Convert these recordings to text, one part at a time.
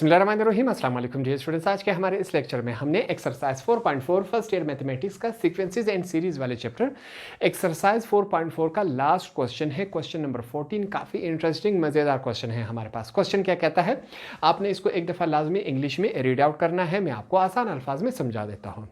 बिस्मिल्लाहिर्रहमानिर्रहीम, अस्सलाम वालेकुम डियर स्टूडेंट्स। आज के हमारे इस लेक्चर में हमने एक्सरसाइज 4.4 फर्स्ट ईयर मैथमेटिक्स का सीक्वेंसेस एंड सीरीज वाले चैप्टर एक्सरसाइज 4.4 का लास्ट क्वेश्चन है, क्वेश्चन नंबर 14। काफ़ी इंटरेस्टिंग मज़ेदार क्वेश्चन है हमारे पास। क्वेश्चन क्या कहता है, आपने इसको एक दफ़ा लाजमी इंग्लिश में रीड आउट करना है। मैं आपको आसान अल्फाज में समझा देता हूँ।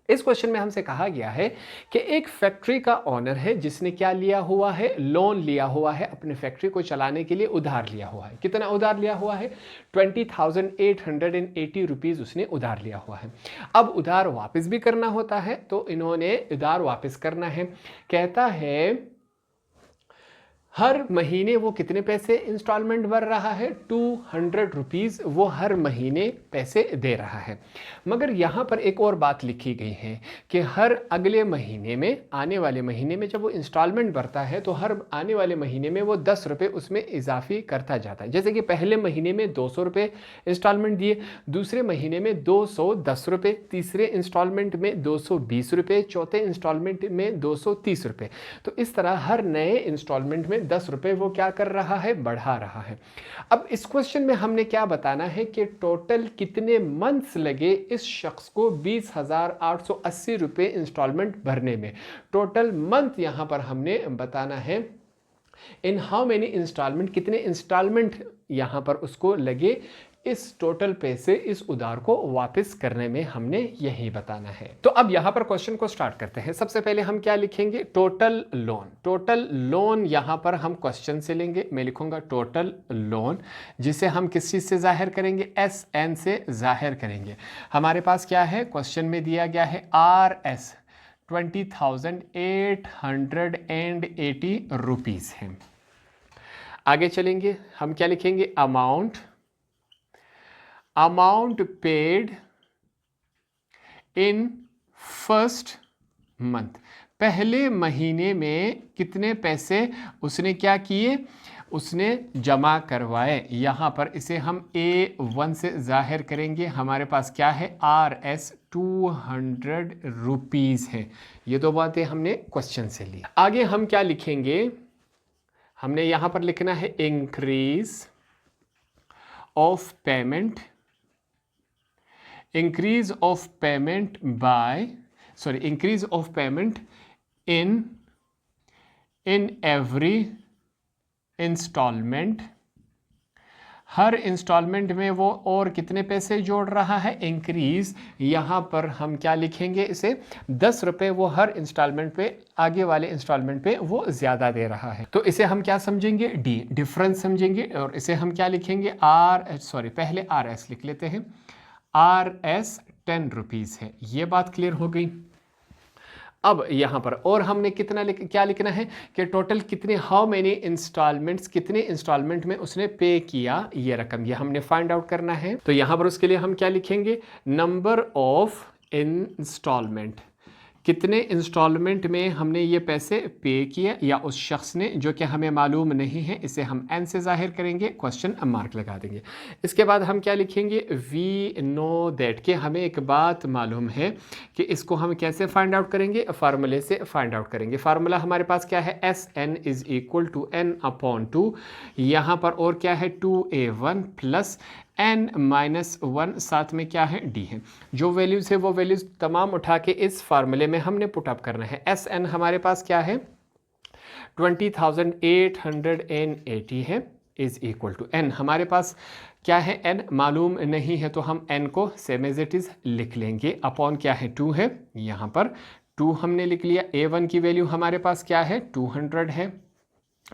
इस क्वेश्चन में हमसे कहा गया है कि एक फैक्ट्री का ओनर है जिसने क्या लिया हुआ है, लोन लिया हुआ है, अपने फैक्ट्री को चलाने के लिए उधार लिया हुआ है। कितना उधार लिया हुआ है? 20,880 रुपीज़ उसने उधार लिया हुआ है। अब उधार वापस भी करना होता है, तो इन्होंने उधार वापस करना है। कहता है हर महीने वो कितने पैसे इंस्टॉलमेंट भर रहा है, 200 रुपीज़ वो हर महीने पैसे दे रहा है। मगर यहाँ पर एक और बात लिखी गई है कि हर अगले महीने में, आने वाले महीने में जब वो इंस्टॉलमेंट भरता है तो हर आने वाले महीने में वो 10 रुपये उसमें इजाफी करता जाता है। जैसे कि पहले महीने में 200 रुपये इंस्टॉलमेंट दिए, दूसरे महीने में 210 रुपये, तीसरे इंस्टॉलमेंट में 220 रुपये, चौथे इंस्टॉलमेंट में 230 रुपये। तो इस तरह हर नए इंस्टॉलमेंट में 10 रुपये वो क्या कर रहा है, बढ़ा रहा है। अब इस क्वेश्चन में हमने क्या बताना है कि टोटल कितने मंथ्स लगे इस शख्स को 20,880 रुपये इंस्टॉलमेंट भरने में। टोटल मंथ यहां पर हमने बताना है। इन हाउ मेनी इंस्टॉलमेंट, कितने इंस्टॉलमेंट यहां पर उसको लगे इस टोटल पैसे, इस उधार को वापस करने में, हमने यही बताना है। तो अब यहां पर क्वेश्चन को स्टार्ट करते हैं। सबसे पहले हम क्या लिखेंगे, टोटल लोन। टोटल लोन यहां पर हम क्वेश्चन से लेंगे। मैं लिखूंगा टोटल लोन, जिसे हम किस चीज से जाहिर करेंगे, SN से जाहिर करेंगे। हमारे पास क्या है, क्वेश्चन में दिया गया है RS 20,880 रुपीज है। आगे चलेंगे, हम क्या लिखेंगे, amount paid in first month. पहले महीने में कितने पैसे उसने क्या किए, उसने जमा करवाए। यहाँ पर इसे हम A1 से जाहिर करेंगे। हमारे पास क्या है, RS 200 रुपीज़ है। ये दो बातें हमने क्वेश्चन से ली। आगे हम क्या लिखेंगे, हमने यहाँ पर लिखना है increase of payment, increase of payment in every installment। हर इंस्टॉलमेंट में वो और कितने पैसे जोड़ रहा है, इंक्रीज। यहाँ पर हम क्या लिखेंगे, इसे 10 रुपये वो हर इंस्टॉलमेंट पे, आगे वाले इंस्टॉलमेंट पे वो ज़्यादा दे रहा है। तो इसे हम क्या समझेंगे, डी, डिफरेंस समझेंगे। और इसे हम क्या लिखेंगे, पहले RS लिख लेते हैं। RS 10 रुपीज़ है। ये बात क्लियर हो गई। अब यहाँ पर और हमने क्या लिखना है कि टोटल कितने, हाउ मेनी इंस्टॉलमेंट्स, कितने इंस्टॉलमेंट में उसने पे किया, ये रकम, ये हमने फाइंड आउट करना है। तो यहाँ पर उसके लिए हम क्या लिखेंगे, नंबर ऑफ इंस्टॉलमेंट, कितने इंस्टॉलमेंट में हमने ये पैसे पे किया, या उस शख्स ने, जो कि हमें मालूम नहीं है, इसे हम N से जाहिर करेंगे, क्वेश्चन मार्क लगा देंगे। इसके बाद हम क्या लिखेंगे, वी नो दैट, कि हमें एक बात मालूम है कि इसको हम कैसे फाइंड आउट करेंगे, फार्मूले से फाइंड आउट करेंगे। फार्मूला हमारे पास क्या है, SN is equal to N/2। यहाँ पर और क्या है, 2A1 प्लस N-1, साथ में क्या है, D है। जो वैल्यूज़ है वो वैल्यूज़ तमाम उठा के इस फार्मूले में हमने पुट अप करना है। SN हमारे पास क्या है, 20,880 है, इज इक्वल टू N। हमारे पास क्या है, N मालूम नहीं है, तो हम N को सेम एज इट इज़ लिख लेंगे। अपॉन क्या है, 2 है। यहाँ पर 2 हमने लिख लिया। A1 की वैल्यू हमारे पास क्या है, 200 है,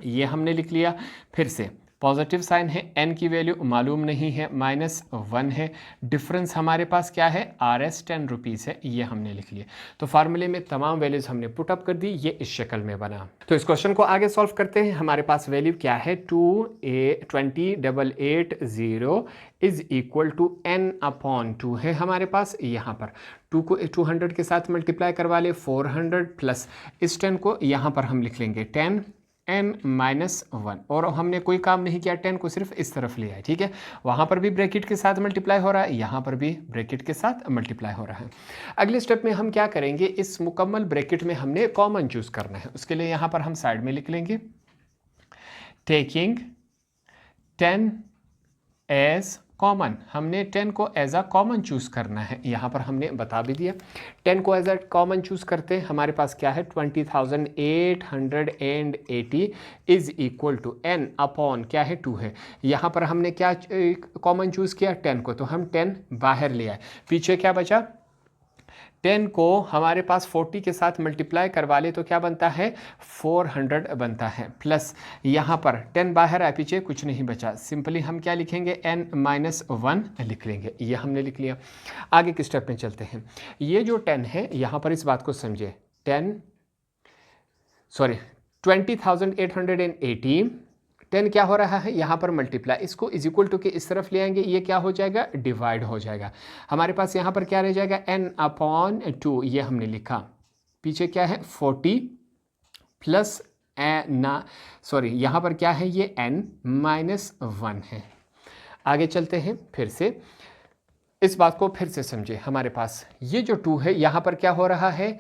ये हमने लिख लिया। फिर से पॉजिटिव साइन है, N की वैल्यू मालूम नहीं है, -1 है। डिफरेंस हमारे पास क्या है, RS 10 रुपीज़ है, ये हमने लिख लिया। तो फार्मूले में तमाम वैल्यूज़ हमने पुट अप कर दी, ये इस शक्ल में बना। तो इस क्वेश्चन को आगे सॉल्व करते हैं। हमारे पास वैल्यू क्या है, 20,880 इज इक्वल टू N/2 है हमारे पास। यहाँ पर 2 को 200 के साथ मल्टीप्लाई करवा ले, 400 प्लस इस 10 को यहाँ पर हम लिख लेंगे 10 N-1। और हमने कोई काम नहीं किया, 10 को सिर्फ इस तरफ लिया है, ठीक है। वहाँ पर भी ब्रैकेट के साथ मल्टीप्लाई हो रहा है, यहाँ पर भी ब्रैकेट के साथ मल्टीप्लाई हो रहा है। अगले स्टेप में हम क्या करेंगे, इस मुकम्मल ब्रैकेट में हमने कॉमन चूज़ करना है। उसके लिए यहाँ पर हम साइड में लिख लेंगे टेकिंग 10 एज कॉमन, हमने 10 को एज अ कॉमन चूज़ करना है। यहाँ पर हमने बता भी दिया 10 को एज अ कॉमन चूज़ करते हैं, हमारे पास क्या है 20,880 is equal to n upon क्या है 2 है। यहाँ पर हमने क्या कॉमन चूज़ किया 10 को, तो हम 10 बाहर ले आए, पीछे क्या बचा 10 को हमारे पास 40 के साथ मल्टीप्लाई करवा ले तो क्या बनता है 400 बनता है, प्लस यहाँ पर 10 बाहर आए, पीछे कुछ नहीं बचा, सिंपली हम क्या लिखेंगे n-1 लिख लेंगे। ये हमने लिख लिया। आगे के स्टेप में चलते हैं। ये जो 10 है यहाँ पर इस बात को समझे 20,880 10 क्या हो रहा है यहाँ पर मल्टीप्लाई, इसको इज इक्वल टू के इस तरफ ले आएंगे, ये क्या हो जाएगा डिवाइड हो जाएगा। हमारे पास यहाँ पर क्या रह जाएगा n/2, ये हमने लिखा, पीछे क्या है 40 प्लस यहाँ पर क्या है ये n-1 है। आगे चलते हैं, फिर से इस बात को फिर से समझे। हमारे पास ये जो 2 है यहाँ पर क्या हो रहा है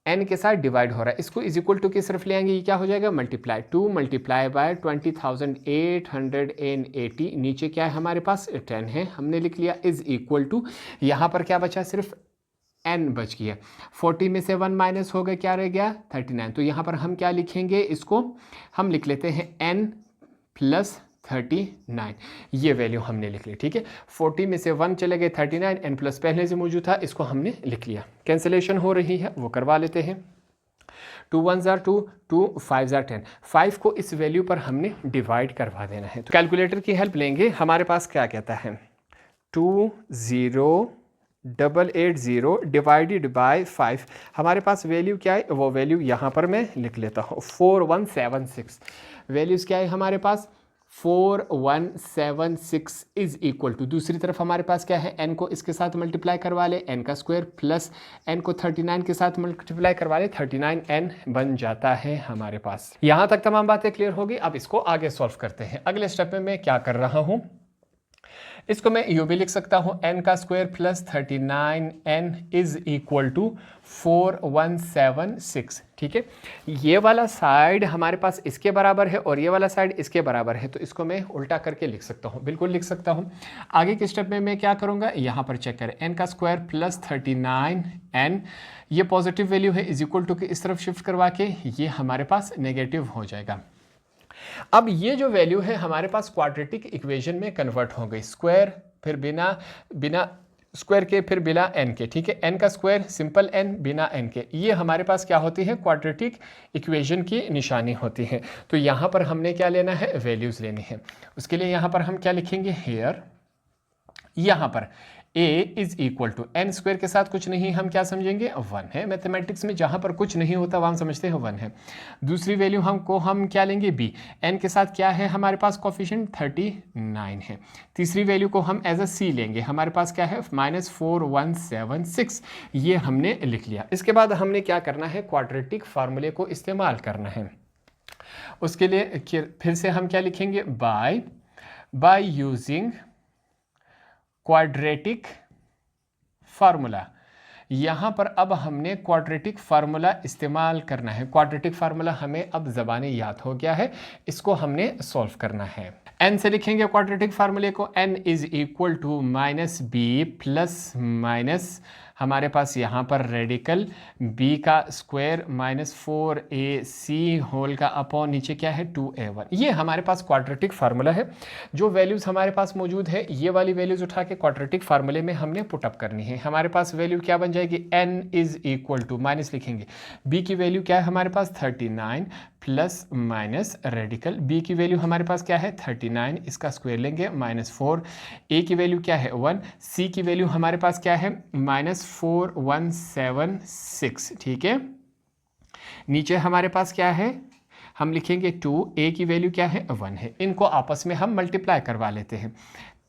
n के साथ डिवाइड हो रहा है, इसको इज इक्वल टू की सिर्फ ले आएंगे, ये क्या हो जाएगा मल्टीप्लाई 2 मल्टीप्लाई बाय 20,880, नीचे क्या है हमारे पास 10 है, हमने लिख लिया इज इक्वल टू, यहाँ पर क्या बचा सिर्फ n बच गया, 40 में से 1 माइनस हो गया, क्या रह गया 39। तो यहाँ पर हम क्या लिखेंगे, इसको हम लिख लेते हैं n प्लस 39, ये वैल्यू हमने लिख ली। ठीक है, 40 में से 1 चले गए 39, n प्लस पहले से मौजूद था, इसको हमने लिख लिया। कैंसिलेशन हो रही है वो करवा लेते हैं, 2 1 जार 2, 2 5 जार 10, 5 को इस वैल्यू पर हमने डिवाइड करवा देना है। तो कैलकुलेटर की हेल्प लेंगे, हमारे पास क्या कहता है 20,880 डिवाइडेड बाय 5, हमारे पास वैल्यू क्या है, वो वैल्यू यहाँ पर मैं लिख लेता हूँ 4176, वैल्यूज़ क्या है हमारे पास 4176 इज इक्वल टू, दूसरी तरफ हमारे पास क्या है n को इसके साथ मल्टीप्लाई करवा ले n का स्क्वायर, प्लस n को 39 के साथ मल्टीप्लाई करवा ले 39n बन जाता है हमारे पास। यहाँ तक तमाम बातें क्लियर होगी। अब इसको आगे सॉल्व करते हैं। अगले स्टेप में मैं क्या कर रहा हूँ, इसको मैं यूँ भी लिख सकता हूँ n का square plus 39n is equal to 4176। ठीक है, ये वाला साइड हमारे पास इसके बराबर है और ये वाला साइड इसके बराबर है, तो इसको मैं उल्टा करके लिख सकता हूँ, बिल्कुल लिख सकता हूँ। आगे के स्टेप में मैं क्या करूँगा, यहाँ पर चेक करें n का स्क्वायर प्लस 39n, ये पॉजिटिव वैल्यू है, इज इक्वल टू के इस तरफ शिफ्ट करवा के ये हमारे पास नेगेटिव हो जाएगा। अब ये जो वैल्यू है हमारे पास क्वाड्रेटिक इक्वेशन में कन्वर्ट हो गई, स्क्वायर फिर बिना स्क्वायर के फिर बिना n के। ठीक है, n का स्क्वायर सिंपल n बिना n के, ये हमारे पास क्या होती है क्वाड्रेटिक इक्वेशन की निशानी होती है। तो यहाँ पर हमने क्या लेना है, वैल्यूज़ लेनी है। उसके लिए यहाँ पर हम क्या लिखेंगे, हेयर यहाँ पर a is equal to n square के साथ कुछ नहीं, हम क्या समझेंगे 1 है। मैथमेटिक्स में जहाँ पर कुछ नहीं होता वहाँ हम समझते हैं 1 है। दूसरी वैल्यू हम क्या लेंगे b, n के साथ क्या है हमारे पास कोफिशिएंट 39 है। तीसरी वैल्यू को हम एज अ c लेंगे, हमारे पास क्या है -4176, ये हमने लिख लिया। इसके बाद हमने क्या करना है, क्वाड्रेटिक फार्मूले को इस्तेमाल करना है। उसके लिए फिर से हम क्या लिखेंगे, बाय यूजिंग क्वाड्रेटिक फार्मूला। यहाँ पर अब हमने क्वाड्रेटिक फार्मूला इस्तेमाल करना है। क्वाड्रेटिक फार्मूला हमें अब ज़बानी याद हो गया है, इसको हमने सॉल्व करना है। n से लिखेंगे क्वाड्रेटिक फार्मूले को, n is equal to -b plus minus हमारे पास यहाँ पर रेडिकल b का स्क्वायर -4ac होल का अपॉन नीचे क्या है 2a1, ये हमारे पास क्वाड्रेटिक फार्मूला है। जो वैल्यूज़ हमारे पास मौजूद है ये वाली वैल्यूज़ उठा के क्वाड्रेटिक फार्मूले में हमने पुटअप करनी है। हमारे पास वैल्यू क्या बन जाएगी, n is equal to minus लिखेंगे, b की वैल्यू क्या है हमारे पास 39 प्लस माइनस रेडिकल b की वैल्यू हमारे पास क्या है 39, इसका स्क्वायर लेंगे -4, a की वैल्यू क्या है 1, c की वैल्यू हमारे पास क्या है -4176। ठीक है, नीचे हमारे पास क्या है, हम लिखेंगे 2, a की वैल्यू क्या है 1 है, इनको आपस में हम मल्टीप्लाई करवा लेते हैं।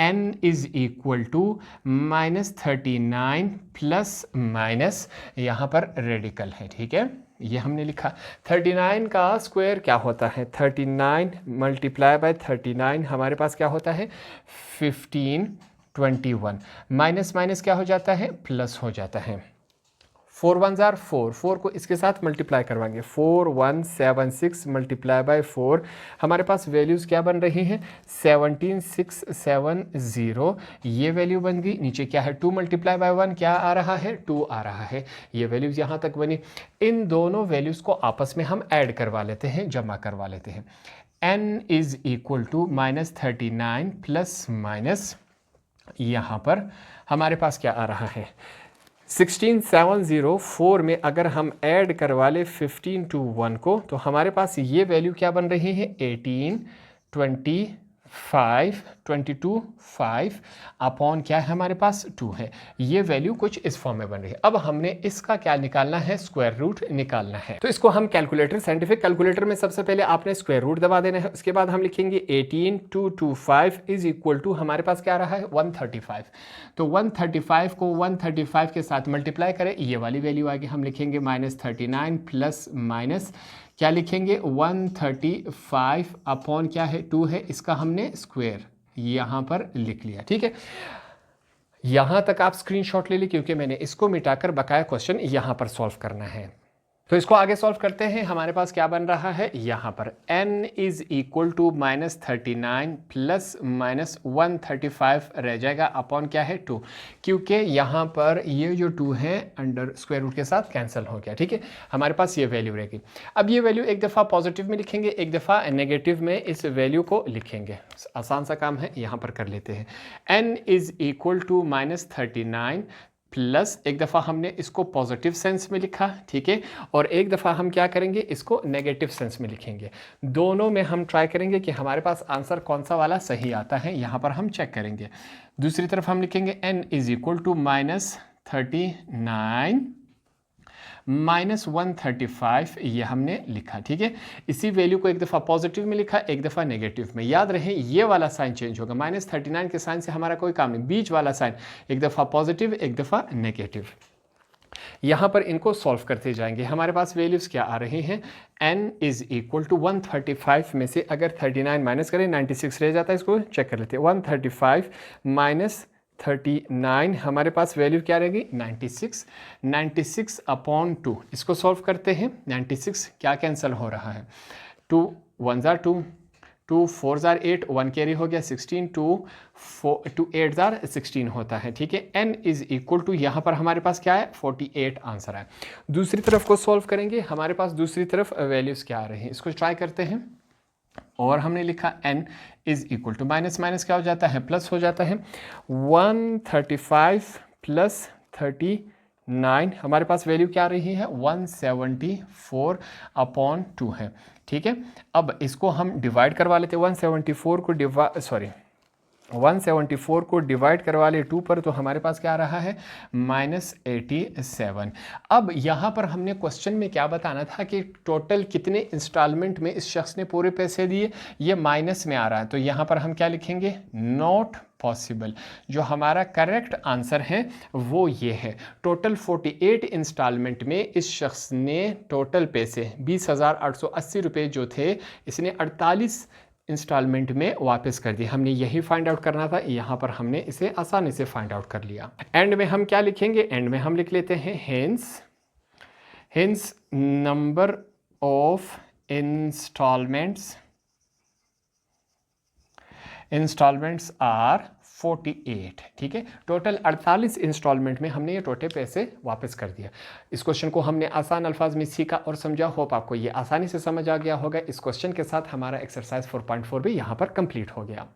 n is equal to -39 plus minus यहाँ पर रेडिकल है। ठीक है, ये हमने लिखा। 39 का स्क्वायर क्या होता है, 39 मल्टीप्लाई बाय 39 हमारे पास क्या होता है 1521, माइनस माइनस क्या हो जाता है प्लस हो जाता है 4 1 जार 4, 4 को इसके साथ मल्टीप्लाई करवाएंगे, 4176 मल्टीप्लाई बाय 4, हमारे पास वैल्यूज़ क्या बन रही हैं 17670, ये वैल्यू बन गई। नीचे क्या है 2 मल्टीप्लाई बाय 1 क्या आ रहा है 2 आ रहा है, ये वैल्यूज़ यहाँ तक बनी। इन दोनों वैल्यूज़ को आपस में हम ऐड करवा लेते हैं, जमा करवा लेते हैं। n is equal to -39 plus minus यहाँ पर हमारे पास क्या आ रहा है 16704 में अगर हम ऐड करवा ले 15 to 1 को, तो हमारे पास ये वैल्यू क्या बन रही है 18 25 22 5 अपॉन क्या है हमारे पास 2 है। ये वैल्यू कुछ इस फॉर्म में बन रही है। अब हमने इसका क्या निकालना है स्क्वायर रूट निकालना है। तो इसको हम कैलकुलेटर, साइंटिफिक कैलकुलेटर में सबसे पहले आपने स्क्वायर रूट दबा देना है। उसके बाद हम लिखेंगे 18 225 इज इक्वल टू हमारे पास क्या रहा है 135। तो 135 को 135 के साथ मल्टीप्लाई करें, ये वाली वैल्यू आएगी। हम लिखेंगे -39 प्लस माइनस क्या लिखेंगे 135 अपॉन क्या है 2 है, इसका हमने स्क्वायर यहाँ पर लिख लिया। ठीक है, यहाँ तक आप स्क्रीनशॉट ले ली क्योंकि मैंने इसको मिटाकर बकाया क्वेश्चन यहाँ पर सॉल्व करना है। तो इसको आगे सॉल्व करते हैं। हमारे पास क्या बन रहा है यहाँ पर n is equal to -39 plus -135 रह जाएगा अपॉन क्या है 2, क्योंकि यहाँ पर ये जो 2 है अंडर स्क्वायर रूट के साथ कैंसिल हो गया। ठीक है, हमारे पास ये वैल्यू रहेगी। अब ये वैल्यू एक दफ़ा पॉजिटिव में लिखेंगे, एक दफ़ा नेगेटिव में इस वैल्यू को लिखेंगे। आसान सा काम है, यहाँ पर कर लेते हैं। n is equal to -39 plus एक दफ़ा हमने इसको पॉजिटिव सेंस में लिखा, ठीक है, और एक दफ़ा हम क्या करेंगे इसको नेगेटिव सेंस में लिखेंगे। दोनों में हम ट्राई करेंगे कि हमारे पास आंसर कौन सा वाला सही आता है, यहाँ पर हम चेक करेंगे। दूसरी तरफ हम लिखेंगे n इज इक्वल टू -39 -135, ये हमने लिखा। ठीक है, इसी वैल्यू को एक दफ़ा पॉजिटिव में लिखा, एक दफ़ा नेगेटिव में। याद रहे ये वाला साइन चेंज होगा, -39 के साइन से हमारा कोई काम नहीं, बीच वाला साइन एक दफ़ा पॉजिटिव एक दफ़ा नेगेटिव। यहाँ पर इनको सॉल्व करते जाएंगे। हमारे पास वैल्यूज़ क्या आ रही हैं, n इज़ इक्वल टू 135 में से अगर 39 माइनस करें 96 रह जाता है, इसको चेक कर लेते हैं। 135 माइनस 39 हमारे पास वैल्यू क्या रहेगी 96, 96 अपॉन 2, इसको सॉल्व करते हैं। 96 क्या कैंसिल हो रहा है 2 1 जार 2, 2 4 जार 8, 1 कैरी हो गया 16, 2 8 जार 16 होता है। ठीक है, n इज़ इक्वल टू यहाँ पर हमारे पास क्या है 48 आंसर है। दूसरी तरफ को सॉल्व करेंगे, हमारे पास दूसरी तरफ वैल्यूज़ क्या आ रही हैं, इसको ट्राई करते हैं। और हमने लिखा n is equal to minus minus क्या हो जाता है प्लस हो जाता है। 135 प्लस 39 हमारे पास वैल्यू क्या आ रही है 174 अपॉन 2 है। ठीक है, अब इसको हम डिवाइड करवा लेते हैं। 174 को डिवाइड करवा ले 2 पर, तो हमारे पास क्या आ रहा है -87। अब यहाँ पर हमने क्वेश्चन में क्या बताना था कि टोटल कितने इंस्टॉलमेंट में इस शख्स ने पूरे पैसे दिए, ये माइनस में आ रहा है। तो यहाँ पर हम क्या लिखेंगे नॉट पॉसिबल। जो हमारा करेक्ट आंसर है वो ये है। टोटल 48 इंस्टॉलमेंट में इस शख्स ने टोटल पैसे 20,880 रुपये जो थे, इसने 48 इंस्टॉलमेंट में वापस कर दिया। हमने यही फाइंड आउट करना था, यहाँ पर हमने इसे आसानी से फाइंड आउट कर लिया। एंड में हम क्या लिखेंगे, एंड में हम लिख लेते हैं hence number of instalments are 48। ठीक है, टोटल 48 इंस्टॉलमेंट में हमने ये टोटल पैसे वापस कर दिया। इस क्वेश्चन को हमने आसान अल्फाज में सीखा और समझा। होप आपको ये आसानी से समझ आ गया होगा। इस क्वेश्चन के साथ हमारा एक्सरसाइज 4.4 भी यहाँ पर कंप्लीट हो गया।